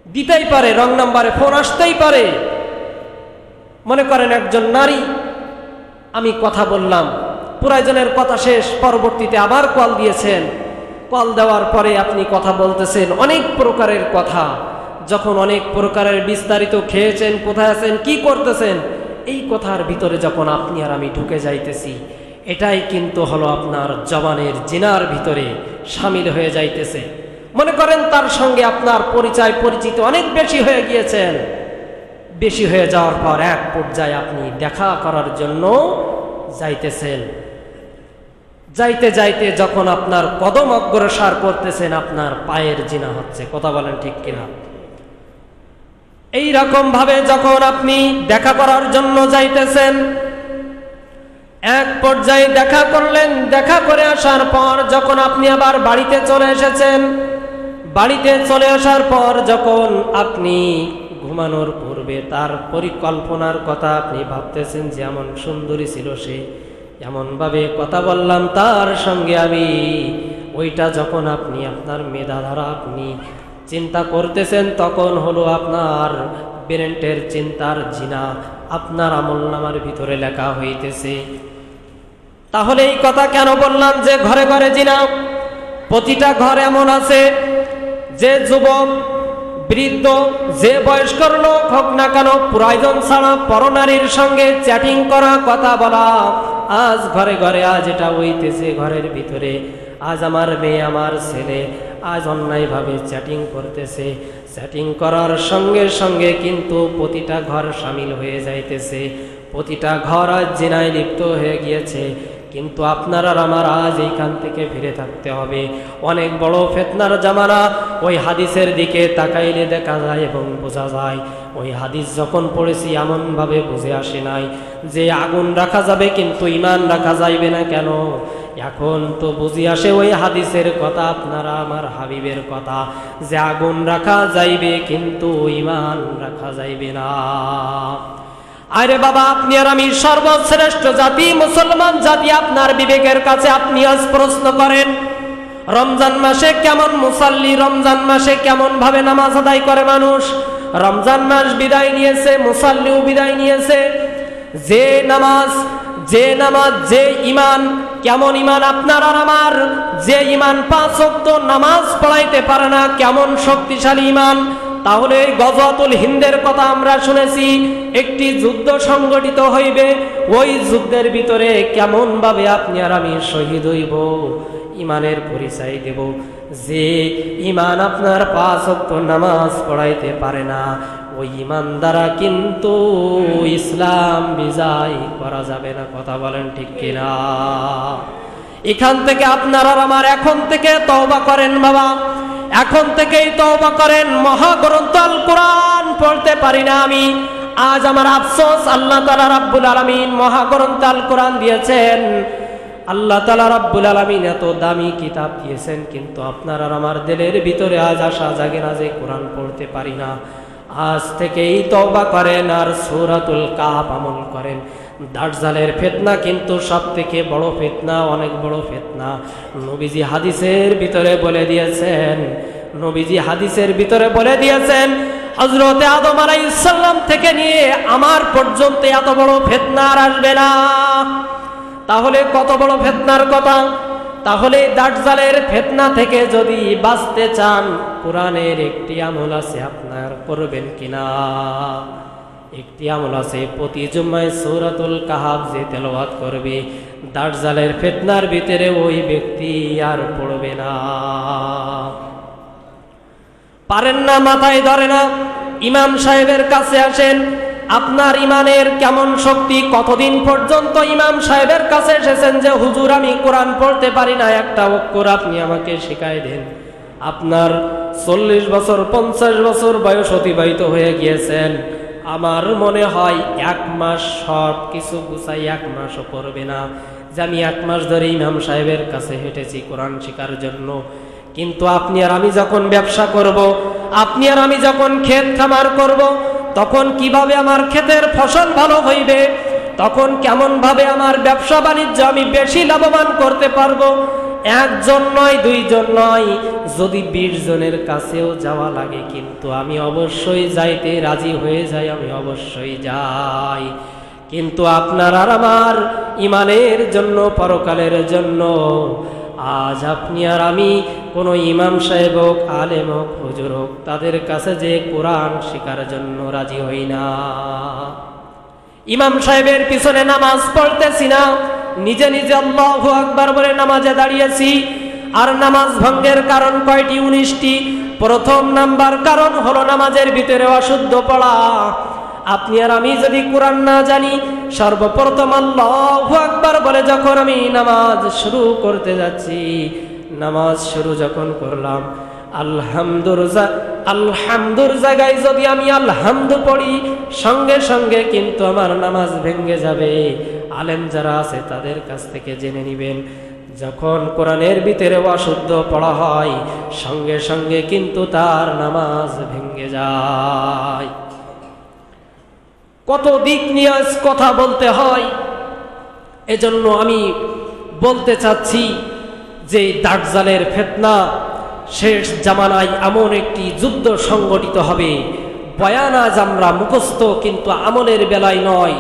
দিতেই পারে, রং নাম্বারে ফোন আসতেই পারে। মনে করেন একজন নারী, আমি কথা বললাম, প্রয়োজনের কথা শেষ, পরবর্তীতে আবার কল দিয়েছেন। কল দেওয়ার পরে আপনি কথা বলতেছেন অনেক প্রকারের কথা। যখন অনেক প্রকারের বিস্তারিত খেয়েছেন, কোথায় আছেন, কি করতেছেন, এই কথার ভিতরে যখন আপনি আর আমি ঢুকে যাইতেছি, এটাই কিন্তু হলো আপনার জবানের জিনার ভিতরে শামিল হয়ে যাইতেছে। মনে করেন তার সঙ্গে আপনার পরিচয় পরিচিত অনেক বেশি হয়ে গিয়েছেন। বেশি হয়ে যাওয়ার পর এক পর্যায়ে আপনি দেখা করার জন্য যাইতেছেন। যাইতে যাইতে যখন আপনার কদম অগ্রসর করতেছেন, আপনার পায়ের জিনা হচ্ছে। কথা বলেন ঠিক কিনা? এই রকম ভাবে যখন আপনি দেখা করার জন্য যাইতেছেন, এক পর্যায়ে দেখা করলেন। দেখা করে আসার পর যখন আপনি আবার বাড়িতে চলে এসেছেন, বাড়িতে চলে আসার পর যখন আপনি ঘুমানোর পূর্বে তার পরিকল্পনার কথা আপনি ভাবতেছেন, যেমন সুন্দরী ছিল সে, এমনভাবে কথা বললাম তার সঙ্গে আমি, ওইটা যখন আপনি আপনার মেধা দ্বারা আপনি চিন্তা করতেছেন, তখন হলো আপনার ব্রেনের চিন্তার জিনা আপনার আমলনামার ভিতরে লেখা হইতেছে। তাহলে এই কথা কেন বললাম যে ঘরে ঘরে জিনা? প্রতিটা ঘর এমন আছে যে যুবক, বৃদ্ধ, যে বয়স্কর লোক হোক না কেন, প্রয়োজন ছাড়া পরনারীর সঙ্গে চ্যাটিং করা, কথা বলা আজ ঘরে ঘরে আজ এটা হইতেছে। ঘরের ভিতরে আজ আমার মেয়ে, আমার ছেলে আজ অন্যায়ভাবে চ্যাটিং করতেছে। চ্যাটিং করার সঙ্গে সঙ্গে কিন্তু প্রতিটা ঘর শামিল হয়ে যাইতেছে, প্রতিটা ঘর আজ জিনায় লিপ্ত হয়ে গিয়েছে। কিন্তু আপনার আর আমার আজ এইখান থেকে ফিরে থাকতে হবে। অনেক বড় ফিতনার জামানা। ওই হাদিসের দিকে তাকাইলে দেখা যায় এবং বোঝা যায়, ওই হাদিস যখন পড়েছি এমনভাবে বুঝে আসে নাই যে আগুন রাখা যাবে কিন্তু ঈমান রাখা যাইবে না। কেন? এখন তো বুঝি আসে ওই হাদিসের কথা, আপনারা আমার হাবিবের কথা, যে আগুন রাখা যাইবে কিন্তু ঈমান রাখা যাইবে না। আরে বাবা, আপনি আর আমি সর্বশ্রেষ্ঠ জাতি, মুসলমান জাতি। আপনার বিবেকের কাছে আপনি আজ প্রশ্ন করেন, রমজান মাসে কেমন মুসাল্লি, রমজান মাসে কেমন ভাবে নামাজ আদায় করে মানুষ। রমজান মাস বিদায় নিয়েছে, মুসাল্লিও বিদায় নিয়েছে। যে নামাজ, যে ঈমান, কেমন ঈমান আপনার আর আমার। যে ঈমান 5 ওয়াক্ত নামাজ পড়াইতে পারে না, কেমন শক্তিশালী ঈমান। তাহলে গজওয়াতুল হিন্দের কথা আমরা শুনেছি, একটি যুদ্ধ সংগঠিত হইবে, ওই যুদ্ধের ভিতরে কেমন ভাবে আপনি আর আমি শহীদ হইব, ঈমানের পরিচয় দেব। যে ঈমান আপনার 5 ওয়াক্ত নামাজ পড়াইতে পারে না, ওই ঈমান দ্বারা কিন্তু ইসলাম বিজয় করা যাবে না। কথা বলেন ঠিক কিনা? এখান থেকে আপনার আর আমার এখন থেকে তওবা করেন বাবা, এখন থেকেই তওবা করেন। মহাগ্রন্থ আল কোরআন পড়তে পারি না আমি, আজ আমার আফসোস। আল্লাহ তাআলা রাব্বুল আলামিন মহাগ্রন্থ আল কোরআন দিয়েছেন, আল্লাহ তাআলা রাব্বুল আলামিন এত দামি কিতাব দিয়েছেন, কিন্তু আপনার আর আমার দিলের ভিতরে আজ আশা জাগে না যে কোরআন পড়তে পারি না। আজ থেকেই তওবা করেন আর সূরাতুল কাহফ আমল করেন। দাজ্জালের ফিতনা কিন্তু সবথেকে বড় ফিতনা, অনেক বড় ফিতনা। নবীজি হাদিসের ভিতরে বলে দিয়েছেন, নবীজি হাদিসের ভিতরে বলে দিয়েছেন, হযরতে আদম আলাইহিস সালাম থেকে নিয়ে আমার পর্যন্ত এত বড় ফিতনা আর আসবে না। তাহলে কত বড় ফিতনার কথা। তাহলে দাজ্জালের ফিতনা থেকে যদি বাঁচতে চান, কোরআনের একটি আমল আছে, আপনার করবেন কিনা? একটি আমল আছে, প্রতি জুম্মায় সূরাতুল কাহফ যে তেলাওয়াত করবে, দাজ্জালের ফিতনার ভিতরে ওই ব্যক্তি আর পড়বে না। পারেন না, মাথায় ধরে না, ইমাম সাহেবের কাছে আসেন। আপনার ইমানের কেমন শক্তি? কতদিন পর্যন্ত ইমাম সাহেবের কাছে এসেছেন যে হুজুর আমি কোরআন পড়তে পারি না, একটা অক্ষর আপনি আমাকে শিখাই দেন। আপনার 40 বছর 50 বছর বয়স অতিবাহিত হয়ে গিয়েছেন। আমার মনে হয় 1 মাস সব কিছু গুছাই 1 মাসও পড়বে না যে আমি 1 মাস ধরে ইমাম সাহেবের কাছে হেঁটেছি কোরআন শেখার জন্য। কিন্তু আপনি আর আমি যখন ব্যবসা করব, আপনি আর আমি যখন ক্ষেত খামার করব, তখন কিভাবে আমার ক্ষেতের ফসল ভালো হইবে, তখন কেমন ভাবে আমার ব্যবসা বাণিজ্য আমি বেশি লাভবান করতে পারবো। 1 জন নয়, 2 জন নয়, যদি 20 জনের কাছেও যাওয়া লাগে, কিন্তু আমি অবশ্যই যাইতে রাজি হয়ে যাই, আমি অবশ্যই যাই। কিন্তু আপনার আর আমার ইমানের জন্য, পরকালের জন্য আজ আপনি আর আমি কোনো ইমাম সাহেব হোক, আলেম হোক, হুজুর হোক, তাদের কাছে যে কোরআন শেখার জন্য রাজি হই না। ইমাম সাহেবের পিছনে নামাজ পড়তেছি না, নিজে নিজে আল্লাহু আকবার বলে নামাজে দাঁড়িয়েছি। আর নামাজ ভঙ্গের কারণ কয়টি? 19টি। প্রথম নাম্বার কারণ হলো নামাজের ভিতরে অশুদ্ধ পড়া। আপনি আর আমি যদি কোরআন না জানি, সর্বপ্রথম আল্লাহু আকবার বলে যখন আমি নামাজ শুরু করতে যাচ্ছি, নামাজ শুরু যখন করলাম, আলহামদুর জায়গায় যদি আমি আলহামদু পড়ি, সঙ্গে সঙ্গে কিন্তু আমার নামাজ ভেঙে যাবে। আলেম যারা আছে তাদের কাছ থেকে জেনে নিবেন, যখন কোরআনের ভিতরে অশুদ্ধ পড়া হয়, সঙ্গে সঙ্গে কিন্তু তার নামাজ ভেঙে যায়। কত দিক নিয়ে কথা বলতে হয়। এজন্য আমি বলতে চাচ্ছি যে দাজ্জালের ফিতনা শেষ জামানায় এমন একটি যুদ্ধ সংগঠিত হবে। বয়ান আজ আমরা মুখস্থ, কিন্তু আমলের বেলায় নয়।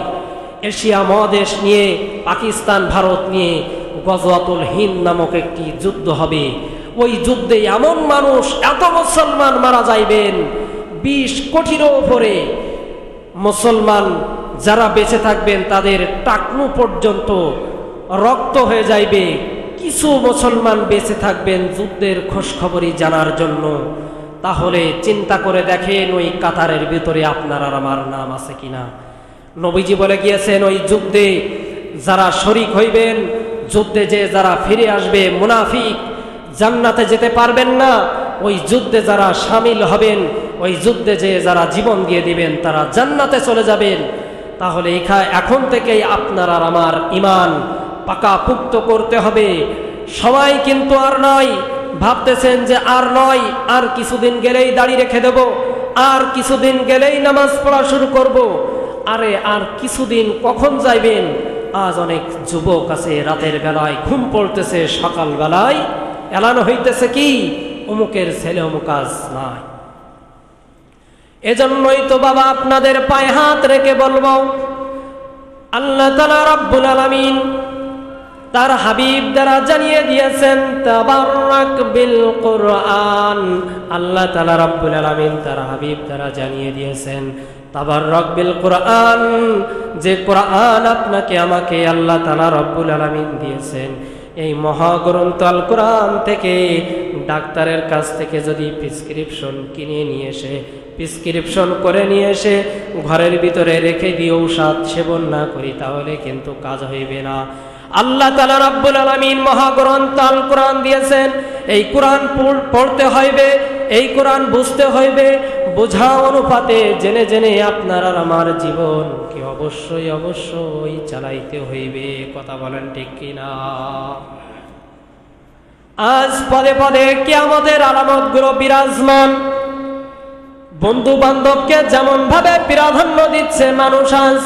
এশিয়া মহাদেশ নিয়ে, পাকিস্তান ভারত নিয়ে গজওয়াতুল হিন্দ নামক একটি যুদ্ধ হবে। ওই যুদ্ধে এমন মানুষ, এত মুসলমান মারা যাইবেন, 20 কোটিরও উপরে মুসলমান যারা বেঁচে থাকবেন তাদের টাকনু পর্যন্ত রক্ত হয়ে যাইবে। কিছু মুসলমান বেঁচে থাকবেন যুদ্ধের খোঁজখবরই জানার জন্য। তাহলে চিন্তা করে দেখেন ওই কাতারের ভিতরে আপনার আর আমার নাম আছে কিনা। নবীজি বলে গিয়েছেন, ওই যুদ্ধে যারা শরীক হইবেন, যুদ্ধে যে যারা ফিরে আসবে, মুনাফিক জান্নাতে যেতে পারবেন না। ওই যুদ্ধে যারা শামিল হবেন, ওই যুদ্ধে যে যারা জীবন দিয়ে দিবেন, তারা জান্নাতে চলে যাবেন। তাহলে এখন থেকেই আপনার আর আমার ঈমান পাকাপুক্ত করতে হবে। সবাই কিন্তু আর নয়, ভাবতেছেন যে আর নয়, আর কিছুদিন গেলেই দাড়ি রেখে দেব, আর কিছুদিন গেলেই নামাজ পড়া শুরু করব, আরে আর কিছুদিন কখন যাইবেন। আজ অনেক যুবক আছে রাতের বেলায় ঘুম পড়তেছে, সকাল বেলায় এলান হইতেছে কি অমুকের ছেলে অমুক কাজ নাই। এজন্যই তো বাবা আপনাদের পায়ে হাত রেখে বলবো, আল্লাহ তাআলা রাব্বুল আলামিন তার হাবিব দ্বারা জানিয়ে দিয়েছেন তাবাররাক বিল কোরআন। আল্লাহ তাআলা রাব্বুল আলামিন তার হাবিব দ্বারা জানিয়ে দিয়েছেন তাবাররাক বিল কোরআন, যে কোরআন আপনাকে আমাকে আল্লাহ তাআলা রাব্বুল আলামিন দিয়েছেন। এই মহাগ্রন্থ আল কোরআন থেকে ডাক্তারের কাছ থেকে যদি প্রেসক্রিপশন কিনে নিয়ে এসে প্রেসক্রিপশন করে নিয়ে এসে ঘরের ভিতরে রেখে দিয়ে ঔষধ সেবন না করি তাহলে কিন্তু কাজ হইবে না। আল্লাহ তাআলা রাব্বুল আলামিন মহাগ্রন্থ আল কোরআন দিয়েছেন, এই কোরআন পড়তে হইবে, এই কোরআন বুঝতে হইবে, বোঝা অনুপাতে জেনে জেনে আপনার আর আমার জীবনকে অবশ্যই অবশ্যই চালাইতে হইবে। কথা বলেন ঠিক কিনা? আজ পদে পদে কিয়ামতের আলামতগুলো বিরাজমান। বন্ধু বান্ধবকে যেমন ভাবে প্রাধান্য দিচ্ছে মানুষ, আজ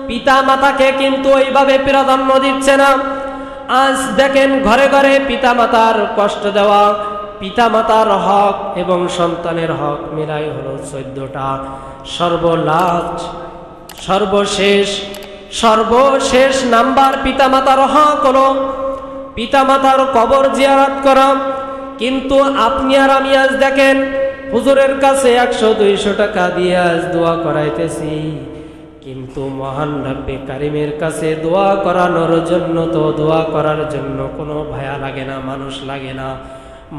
পিতা মাতাকে কিন্তু ওইভাবে প্রাধান্য দিচ্ছে না। আজ দেখেন ঘরে ঘরে পিতা মাতার কষ্ট দেওয়া, পিতা মাতার হক এবং সন্তানের হক মিলাই হলো 14টা। সর্বশেষ নাম্বার পিতা মাতার হক হলো পিতা মাতার কবর জিয়ারত করা। কিন্তু আপনি আর আমি আজ দেখেন হুজুরের কাছে 100-200 টাকা দিয়ে আজ দোয়া করাইতেছি, কিন্তু মহান রব্বে কারিমের কাছে দোয়া করানোর জন্য তো দোয়া করার জন্য কোনো ভায়া লাগে না, মানুষ লাগে না।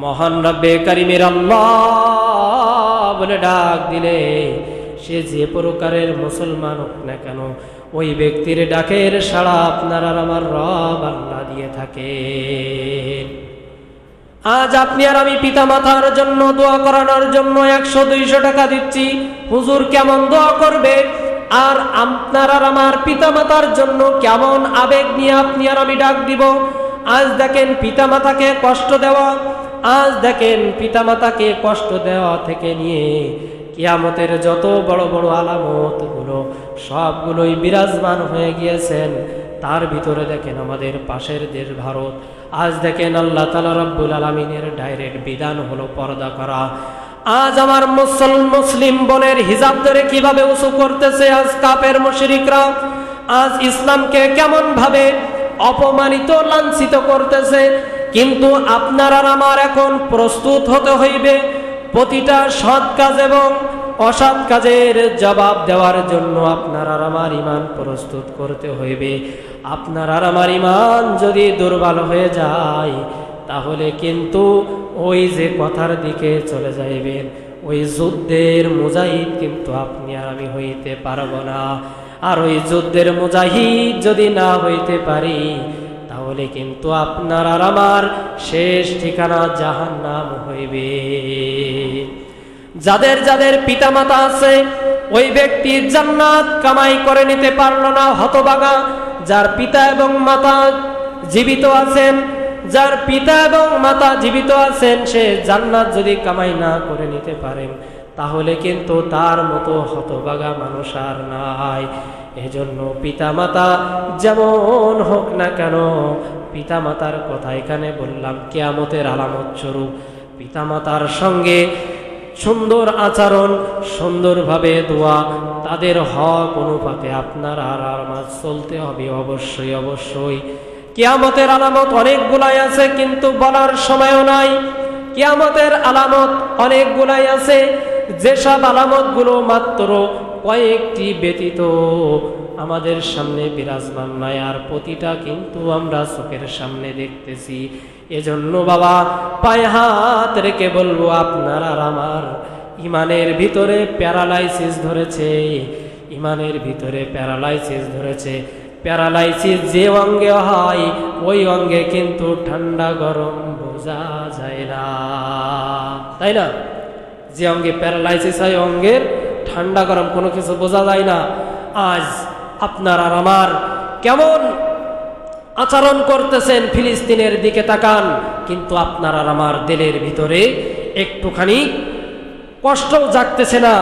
মহান রব্বে কারিমের আল্লাহ বলে ডাক দিলে সে যে প্রকারের মুসলমান হোক না কেন, ওই ব্যক্তির ডাকের সাড়া আপনার আর আমার রব আল্লাহ দিয়ে থাকে। আজ আপনি আর আমি পিতা মাতার জন্য দোয়া করানোর জন্য 100-200 টাকা দিচ্ছি, হুজুর কেমন দোয়া করবে? আর আপনার আর আমার পিতা মাতার জন্য কেমন আবেগ নিয়ে আপনি আর আমি ডাক দিব। আজ দেখেন পিতা মাতাকে কষ্ট দেওয়া, আজ দেখেন পিতা মাতাকে কষ্ট দেওয়া থেকে নিয়ে কিয়ামতের যত বড় বড় আলামতগুলো সবগুলোই বিরাজমান হয়ে গিয়েছেন। তার ভিতরে দেখেন আমাদের পাশের দেশ ভারত, আজ দেখেন আল্লাহ তাআলা রাব্বুল আলামিনের ডাইরেক্ট বিধান হলো পর্দা করা। আজ আমার মুসলিম বোনের হিজাব ধরে কিভাবে উঁচু করতেছে আজ কাফের মুশরিকরা। আজ ইসলামকে কেমন ভাবে অপমানিত লাঞ্ছিত করতেছে। কিন্তু আপনার আর আমার এখন প্রস্তুত হতে হইবে প্রতিটা সৎ কাজ এবং অসৎ কাজের জবাব দেওয়ার জন্য। আপনার আর আমার ঈমান প্রস্তুত করতে হইবে। আপনার আর আমার ঈমান যদি দুর্বল হয়ে যায় তাহলে কিন্তু ওই যে কথার দিকে চলে যাইবেন, ওই যুদ্ধের মুজাহিদ কিন্তু আপনি আর আমি হইতে পারবো না। আর ওই যুদ্ধের মুজাহিদ যদি না হইতে পারি তাহলে কিন্তু আপনার আর আমার শেষ ঠিকানা জাহান্নাম হইবে। যাদের যাদের পিতা মাতা আছে ওই ব্যক্তি জান্নাত কামাই করে নিতে পারলো না, হতভাগা। যার পিতা এবং মাতা জীবিত আছেন, যার পিতা এবং মাতা জীবিত আছেন, সে জান্নাত যদি কামাই না করে নিতে পারেন তাহলে কিন্তু তার মতো হতভাগা মানুষ আর নাই। এজন্য পিতা মাতা যেমন হোক না কেন, পিতা মাতার কথা এখানে বললাম কিয়ামতের আলামত স্বরূপ। পিতা মাতার সঙ্গে সুন্দর আচরণ, সুন্দরভাবে দোয়া, তাদের হক অনুপাতে আপনার আর আমার চলতে হবে অবশ্যই অবশ্যই। কিয়ামতের আলামত অনেকগুলাই আছে কিন্তু বলার সময়ও নাই। কিয়ামতের আলামত অনেকগুলাই আছে, যেসব আলামতগুলো মাত্র কয়েকটি ব্যতীত আমাদের সামনে বিরাজমান নাই, আর প্রতিটা কিন্তু আমরা চোখের সামনে দেখতেছি। এজন্য বাবা পায়ে হাত রেখে বলবো, আপনার আর আমার ইমানের ভিতরে প্যারালাইসিস ধরেছে, ইমানের ভিতরে প্যারালাইসিস ধরেছে। প্যারালাইসিস যে অঙ্গে হয় ওই অঙ্গে কিন্তু ঠান্ডা গরম বোঝা যায় না, তাই না? যে অঙ্গে প্যারালাইসিস হয় অঙ্গের ঠান্ডা গরম কোনো কিছু বোঝা যায় না। আজ আপনার আর আমার কেমন আচরণ করতেছেন ফিলিস্তিনের দিকে তাকান, কিন্তু আপনার আর আমার দিলের ভিতরে একটুখানি কষ্ট জাগতেছে না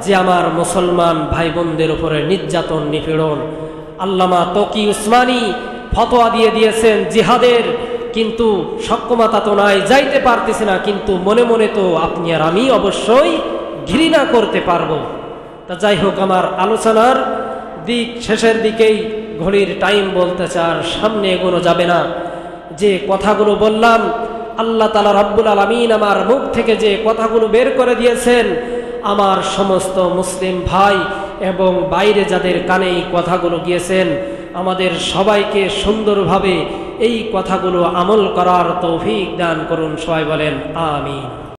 যে আমার মুসলমান ভাই বোনদের উপরে নির্যাতন নিপীড়ন। আল্লামা তকি উসমানী ফতোয়া দিয়ে দিয়েছেন জিহাদের, কিন্তু সক্ষমতা তো নাই, যাইতে পারতেছে না, কিন্তু মনে মনে তো আপনি আর আমি অবশ্যই ঘৃণা করতে পারবো। তা যাই হোক, আমার আলোচনার দিক শেষের দিকেই, ঘড়ির টাইম বলতেছে আর সামনে এগোনো যাবে না। যে কথাগুলো বললাম, আল্লাহ তাআলা রাব্বুল আলামিন আমার মুখ থেকে যে কথাগুলো বের করে দিয়েছেন, আমার সমস্ত মুসলিম ভাই এবং বাইরে যাদের কানে এই কথাগুলো গিয়েছেন, আমাদের সবাইকে সুন্দরভাবে এই কথাগুলো আমল করার তৌফিক দান করুন। সবাই বলেন আমিন।